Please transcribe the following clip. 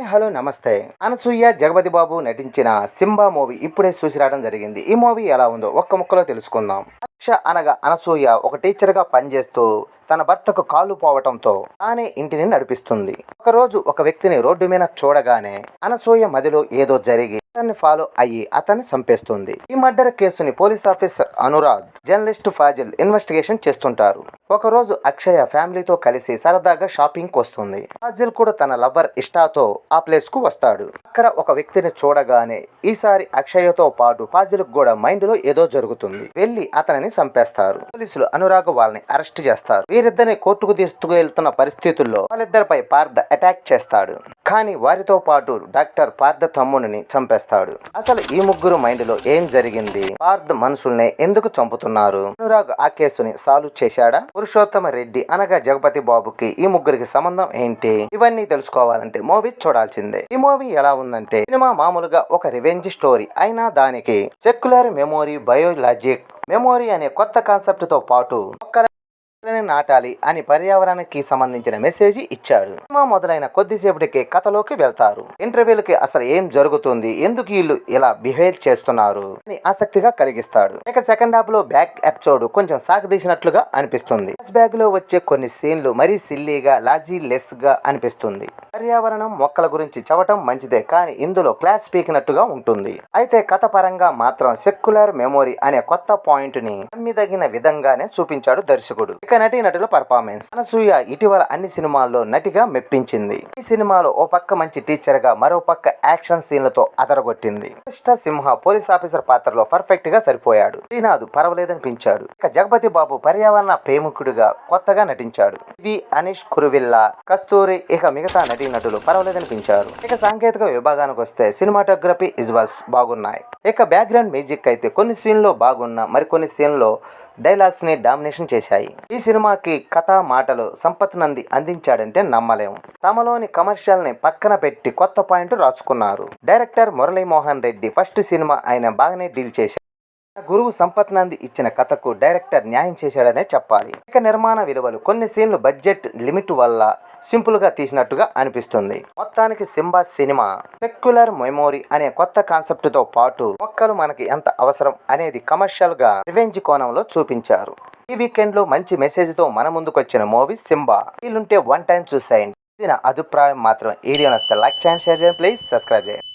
Hello నమస్తే. అనసూయ, జగపతి బాబు నటించిన 'Simba' movie ఇప్పుడే చూసి రావడం జరిగింది. ఈ మూవీ ఎలా ఉందో ఒక్క ముక్కలో తెలుసుకుందాం. అనగా అనసూయ ఒక టీచర్గా పనిచేస్తూ తన భర్తకు కాళ్ళు పోవటంతో తానే ఇంటిని నడిపిస్తుంది. ఒకరోజు ఒక వ్యక్తిని రోడ్డు మీద చూడగానే అనసూయ మదిలో ఏదో జరిగి అతన్ని ఫాలో అయ్యి అతన్ని చంపేస్తుంది. ఈ మర్డర్ కేసుని police officer Anurag, journalist Fazil investigation చేస్తుంటారు. ఒకరోజు అక్షయ ఫ్యామిలీతో కలిసి సరదాగా షాపింగ్ వస్తుంది. ఫాజిల్ కూడా తన లవర్ ఇష్టాతో ఆ ప్లేస్ కు వస్తాడు. అక్కడ ఒక వ్యక్తిని చూడగానే ఈసారి అక్షయతో పాటు ఫాజిల్ కూడా మైండ్ లో ఏదో జరుగుతుంది. వెళ్లి అతనిని చంపేస్తారు. పోలీసులు అనురాగ్ వాళ్ళని అరెస్ట్ చేస్తారు. వీరిద్దరిని కోర్టుకు తీసుకువెళ్తున్న పరిస్థితుల్లో వాళ్ళిద్దరిపై పార్థ అటాక్ చేస్తాడు. కానీ వారితో పాటు డాక్టర్ పార్థ తమ్ముడిని చంపేస్తాడు. అసలు ఈ ముగ్గురు మైండ్ లో ఏం జరిగింది? పార్థ మనుషుల్ని ఎందుకు చంపుతున్నారు? అనురాగ్ ఆ కేసుని సాల్వ్ చేశాడా? పురుషోత్తమ రెడ్డి అనగా జగపతి బాబుకి ఈ ముగ్గురికి సంబంధం ఏంటి? ఇవన్నీ తెలుసుకోవాలంటే మూవీ చూడాల్సిందే. ఈ మూవీ ఎలా ఉందంటే, సినిమా మామూలుగా ఒక రివెంజ్ స్టోరీ అయినా దానికి సెక్యులర్ మెమోరీ, బయోలాజిక్ మెమోరీ అనే కొత్త కాన్సెప్ట్ తో పాటు నాటాలి అని పర్యావరణానికి సంబంధించిన మెసేజ్ ఇచ్చాడు. సినిమా మొదలైన కొద్దిసేపటికి కథలోకి వెళ్తారు. ఇంటర్వ్యూలకి అసలు ఏం జరుగుతుంది, ఎందుకు వీళ్ళు ఇలా బిహేవ్ చేస్తున్నారు అని ఆసక్తిగా కలిగిస్తాడు. ఇక సెకండ్ హాఫ్ లో బ్యాక్ ఎపిసోడ్ కొంచెం సాగదీసినట్లుగా అనిపిస్తుంది. బ్యాక్ లో వచ్చే కొన్ని సీన్లు మరీ సిల్లీగా, లాజీ లెస్ గా అనిపిస్తుంది. పర్యావరణం, మొక్కల గురించి చెప్పటం మంచిదే, కానీ ఇందులో క్లాస్ పీకినట్టుగా ఉంటుంది. అయితే కథ పరంగా మాత్రం సెక్యులర్ మెమోరీ అనే కొత్త పాయింట్ ని నమ్మిదగిన విధంగానే చూపించాడు దర్శకుడు. ఇక నటుల పర్ఫార్మెన్స్. అనసూయ ఇటీవల అన్ని సినిమాల్లో నటిగా మెప్పించింది. ఈ సినిమాలో ఓ పక్క మంచి టీచర్ గా, మరో పక్క యాక్షన్ సీన్లతో అదరగొట్టింది. సింహ పోలీస్ ఆఫీసర్ పాత్రలో పర్ఫెక్ట్ గా సరిపోయాడు. శ్రీనాథ్ పర్వాలేదనిపించాడు. ఇక జగపతి బాబు పర్యావరణ ప్రేమికుడిగా కొత్తగా నటించాడు. అనీష్ కురువిల్లా, కస్తూరి ఇక మిగతా నటులు పర్వాలేదనిపించారు. ఇక సాంకేతిక విభాగానికి వస్తే సినిమాటోగ్రఫీ, విజువల్స్ బాగున్నాయి. ఇక బ్యాక్గ్రౌండ్ మ్యూజిక్ అయితే కొన్ని సీన్లో బాగున్నా మరికొన్ని సీన్లో డైలాగ్స్ ని డామినేషన్ చేశాయి. ఈ సినిమాకి కథ, మాటలు సంపత్ నంది అందించాడంటే నమ్మలేము. తమలోని కమర్షియల్ ని పక్కన పెట్టి కొత్త పాయింట్ రాసుకున్నారు. Director Muralimohan Reddy first cinema ఆయన బాగానే డీల్ చేశారు. గురువు సంపత్ నంది ఇచ్చిన కథకు డైరెక్టర్ న్యాయం చేశాడనే చెప్పాలి. ఇక నిర్మాణ విలువలు, కొన్ని సీన్లు బడ్జెట్ లిమిట్ వల్ల సింపుల్ గా తీసినట్టుగా అనిపిస్తుంది. మొత్తానికి సింబా సినిమా సెక్యులర్ మెమోరీ అనే కొత్త కాన్సెప్ట్ తో పాటు మొక్కలు మనకి ఎంత అవసరం అనేది కమర్షియల్ గా రివెంజ్ కోణంలో చూపించారు. ఈ వీకెండ్ లో మంచి మెసేజ్ తో మన ముందుకు వచ్చిన మూవీ సింబా. వీలుంటే వన్ టైం చూసేయండి. ఇది నా అభిప్రాయం మాత్రం. వీడియో నచ్చితే లైక్ చేయండి, షేర్ చేయండి, ప్లీజ్ సబ్స్క్రైబ్ చేయండి.